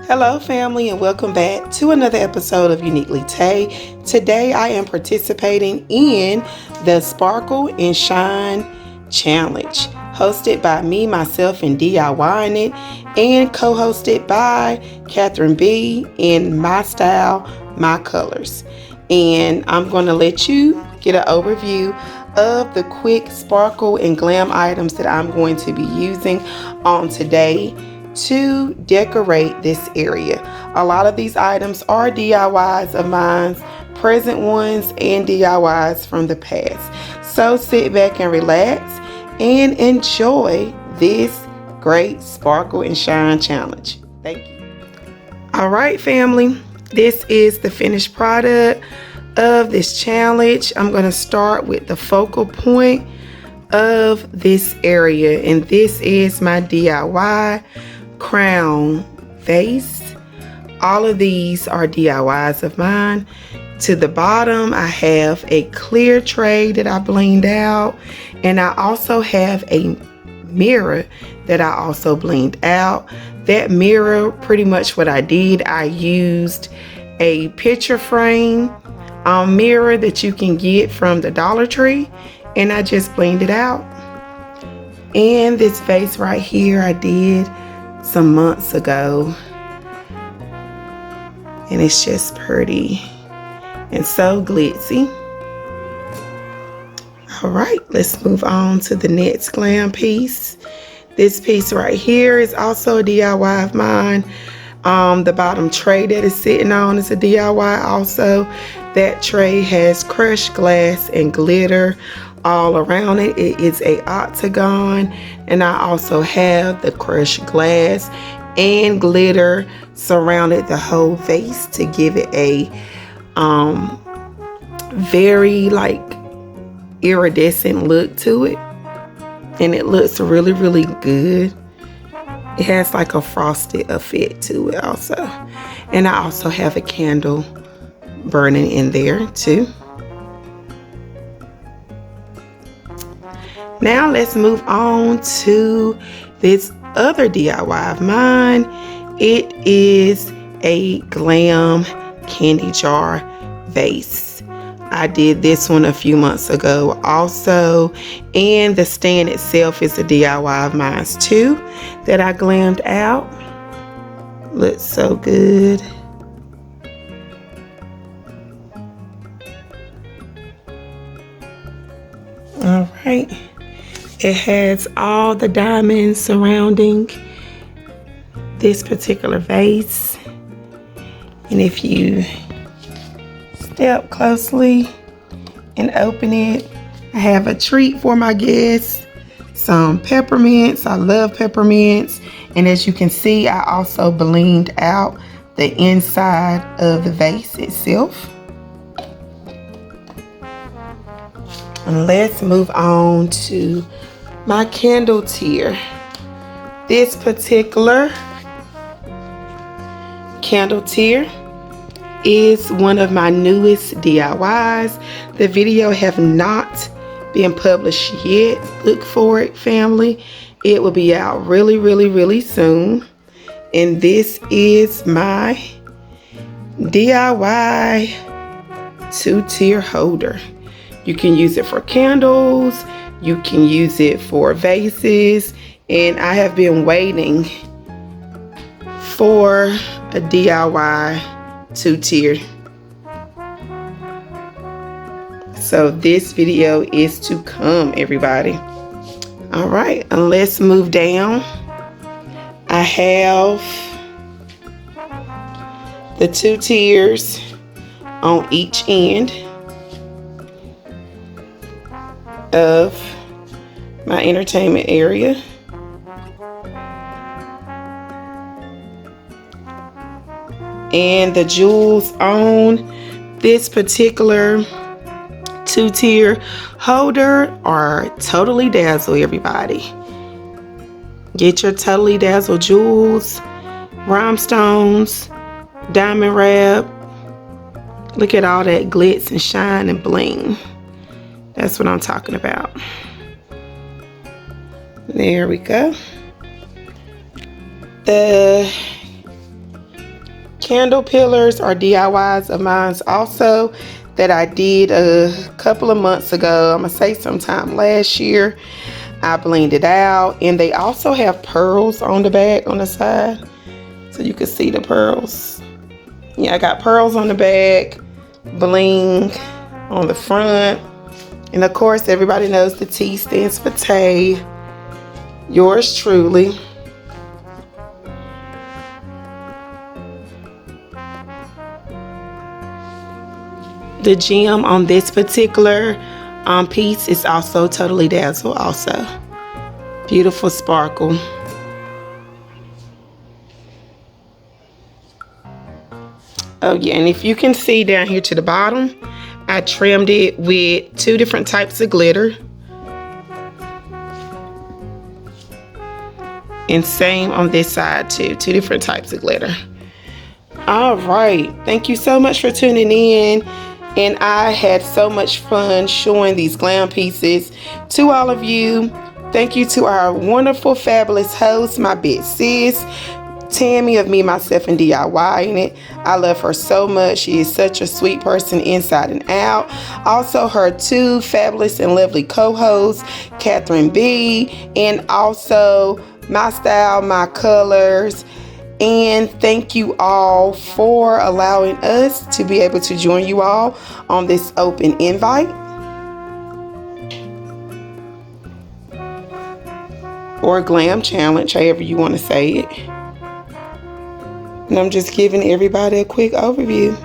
Hello family, and welcome back to another episode of Uniquely Tay. Today I am participating in the Sparkle and Shine Challenge, hosted by me, myself, and DIYing it, and co-hosted by Katherine B in MyStyleMyColours. And I'm going to let you get an overview of the quick sparkle and glam items that I'm going to be using on today to decorate this area. A lot of these items are DIYs of mine, present ones and DIYs from the past. So sit back and relax and enjoy this great sparkle and shine challenge. Thank you. All right, family, this is the finished product of this challenge. I'm going to start with the focal point of this area, and this is my DIY crown vase. All of these are DIYs of mine. To the bottom I have a clear tray that I blinged out, and I also have a mirror that I also blinged out. That mirror, pretty much what I did, I used a picture frame mirror that you can get from the Dollar Tree, and I just blinged it out. And this vase right here I did some months ago, and it's just pretty and so glitzy. All right, let's move on to the next glam piece. This piece right here is also a DIY of mine. The bottom tray that is sitting on is a DIY also. That tray has crushed glass and glitter all around it. It is a octagon, and I also have the crushed glass and glitter surrounded the whole vase to give it a very like iridescent look to it, and it looks really, really good. It has like a frosted effect to it also, and I also have a candle burning in there too. Now let's move on to this other DIY of mine. It is a glam candy jar vase. I did this one a few months ago also, and the stand itself is a DIY of mine too that I glammed out. Looks so good. All right. It has all the diamonds surrounding this particular vase. And if you step closely and open it, I have a treat for my guests. Some peppermints. I love peppermints. And as you can see, I also blinged out the inside of the vase itself. And let's move on to my candle tier. This particular candle tier is one of my newest DIYs. The video have not been published yet. Look for it, family. It will be out really, really, really soon. And this is my DIY 2-tier holder. You can use it for candles. You can use it for vases, and I have been waiting for a DIY 2-tier. So this video is to come, everybody. All right, and let's move down. I have the 2 tiers on each end of my entertainment area. And the jewels on this particular 2-tier holder are Totally Dazzled, everybody. Get your Totally Dazzled jewels, rhinestones, diamond wrap. Look at all that glitz and shine and bling. That's what I'm talking about. There we go. The candle pillars are DIYs of mine also that I did a couple of months ago. I'm gonna say sometime last year. I blended out, and they also have pearls on the back, on the side, so you can see the pearls. Yeah, I got pearls on the back, bling on the front, and of course everybody knows the T stands for Tay. Yours truly. The gem on this particular piece is also Totally Dazzled also. Beautiful sparkle. Oh yeah, and if you can see down here to the bottom, I trimmed it with 2 different types of glitter. And same on this side too, 2 different types of glitter. All right, thank you so much for tuning in. And I had so much fun showing these glam pieces to all of you. Thank you to our wonderful, fabulous host, my big sis, Tammy of Me, Myself, and DIYing It. I love her so much. She is such a sweet person inside and out. Also her 2 fabulous and lovely co-hosts, Katherine B, and also MyStyleMyColours. And thank you all for allowing us to be able to join you all on this open invite. Or glam challenge, however you want to say it. And I'm just giving everybody a quick overview.